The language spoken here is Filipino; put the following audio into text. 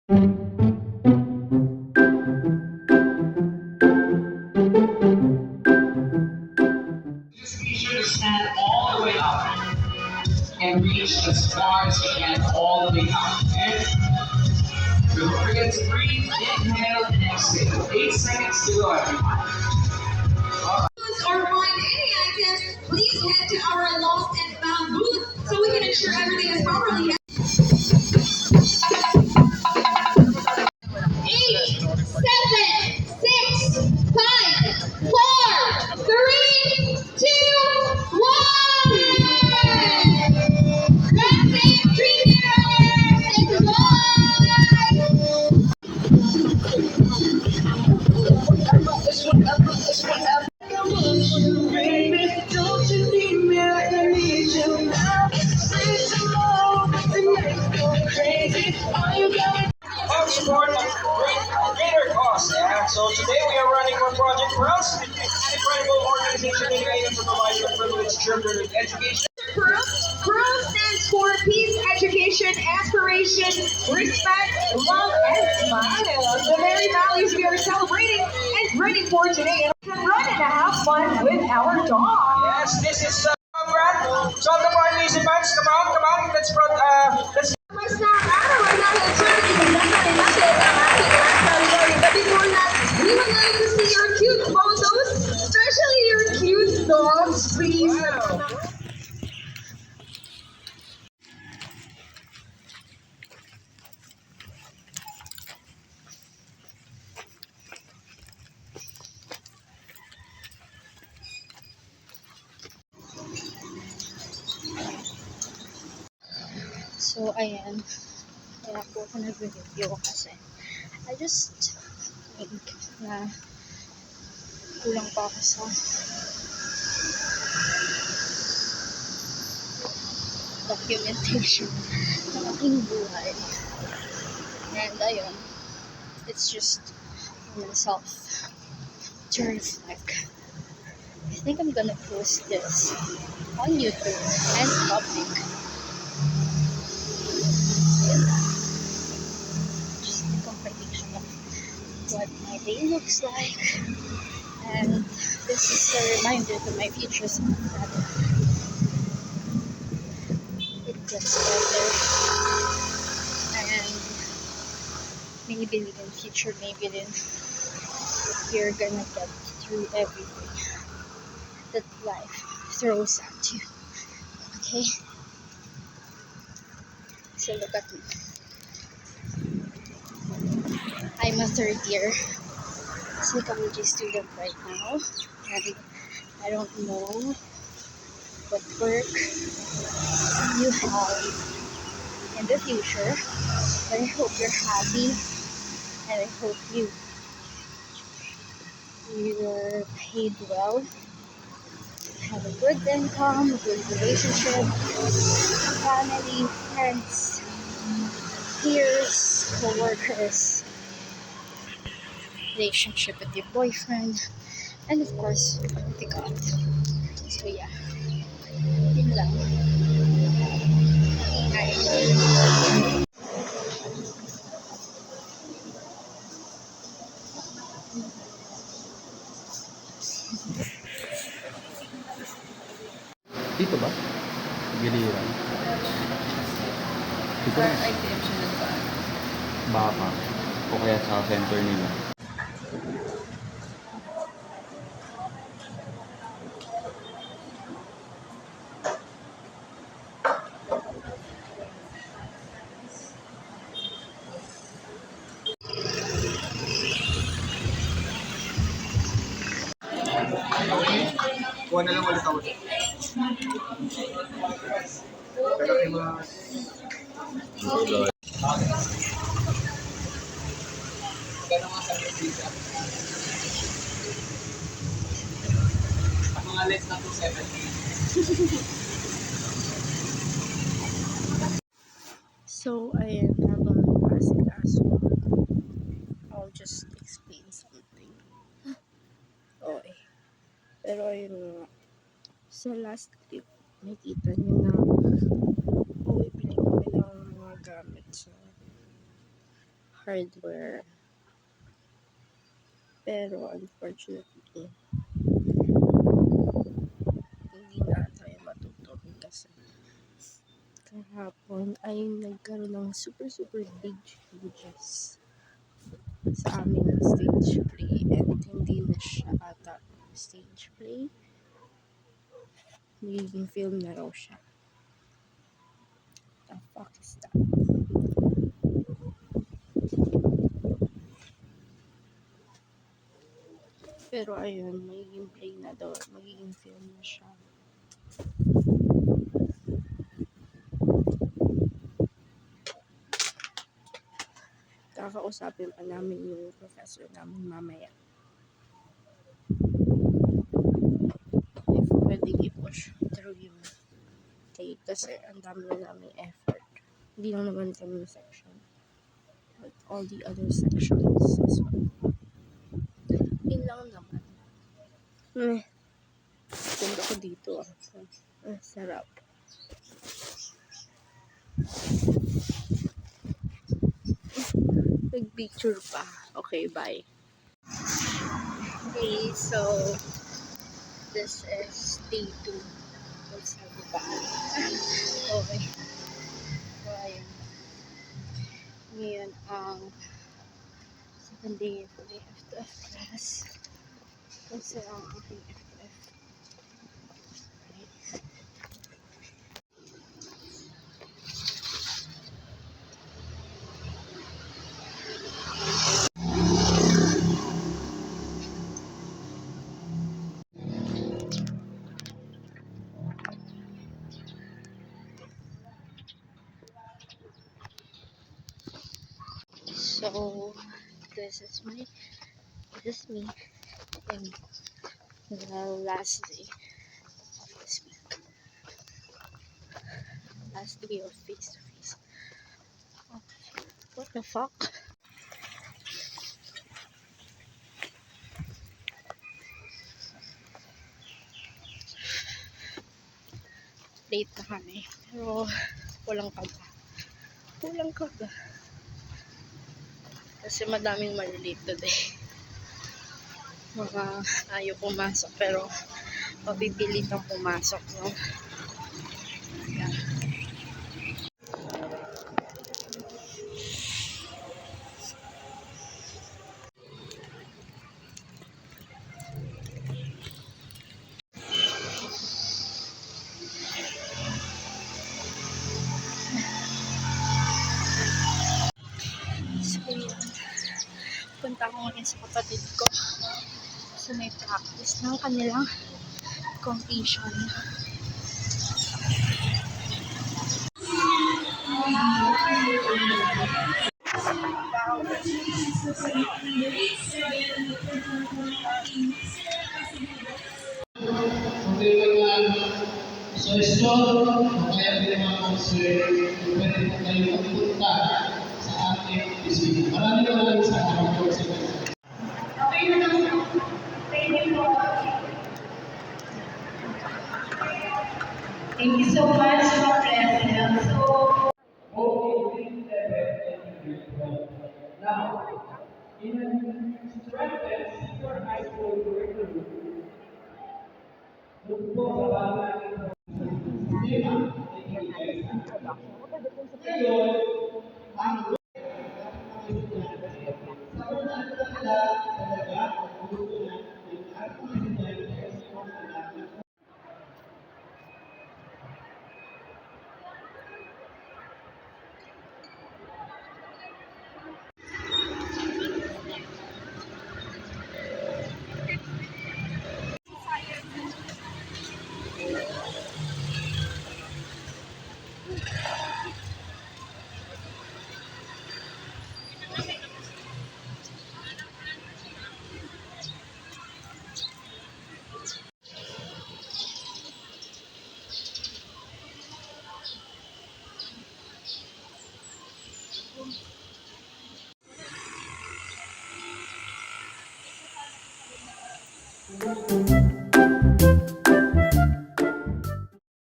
Just be sure to stand all the way up and reach as far as you can all the way up. Okay? Don't forget to breathe, inhale, and exhale. 8 seconds to go, everyone. Or find any items, please head to our lost and found booth so we can ensure everything is properly. 8, 7, 6, 5, 4, 3, 2, 1. That's it, dreamers! Say goodbye! Baby, don't you need me? I need you now. Say tomorrow, the night go crazy. All you got Help support of greater cause. Yeah. So today we are running for Project for Us, an incredible organization dedicated to provide privileged children with education. PRO stands for Peace, Education, Aspiration, Respect, Love, and Smile. The very values we are celebrating and running for today. And we can run and have fun with our dog. Yes, this is Brad. So the participants, come on, let's. Mas na araw ay nag-journey natin ang ating category. But before that, we would like to see your cute photos, especially your cute dogs, please. Wow. So, ayan. Kaya po ako nag-review kasi I just think na kulang pa ako sa documentation ng aking buhay. And ayun, it's just for myself to reflect. I think I'm gonna post this on YouTube and public. Just a comprehension of what my day looks like, and this is a reminder to my future self that it gets better, and maybe in the future, maybe then you're gonna get through everything that life throws at you. Okay, so look at me. I'm a third year psychology student right now, and I don't know what work you have in the future, but I hope you're happy, and I hope you're paid well, have a good income, a good relationship, family, friends, peers, co-workers, relationship with your boyfriend, and of course, with God. So yeah, yun lang. Ingay. Dito ba? Giliran. Dito Or na. ITM siya na ba? Baka. O kaya sa center nila. Kuha na lang ulit ako. Mga less na 270. So, ayan, habang nagpasikaso, I'll just explain something. Okay. Pero ayun nga, sa last clip, nakita niyo na bili kami ng mga gamit sa hardware. Pero unfortunately, hindi na tayo matutuloy kasi kahapon ay nagkaroon ng super big changes sa aming stage play, and hindi na siya ata stage play, magiging film na raw siya. The fuck is that? Pero ayun, magiging play na daw, magiging film na siya. Kakausapin pa namin yung professor namin mamaya. If pwedeng i-push through yung take kasi ang dami na namin effort. Hindi lang naman kami section, but all the other sections as well. Yun lang naman. Ganda ko dito ah. Sarap. Nag-picture pa. Okay, bye. Okay, so this is day 2. Sabi pa. Okay. So, ayun. Ngayon, ang second day of the FTF class. Kasi ang aking FTF. So, this is me in the last day of this week. Last day of face-to-face. Oh, what the fuck? Late na kami. Pero, walang kaba. Kasi madaming malilate today. Mga ayaw pumasok pero papipilit ang pumasok, no? Ayan. So, yun. Punta ko ngayon sa kapatid ko. So, may practice ng kanilang competition. So, store, kaya din mga concern, pwede po kayo magpunta sa ating opisina. Maraming salamat po sa inyo. Thank you so much, President. So, Now, in a strengthened senior high school curriculum, doon po sa bagay ng sistema ng EDSA. Ngayon, ang sa una talaga, gusto na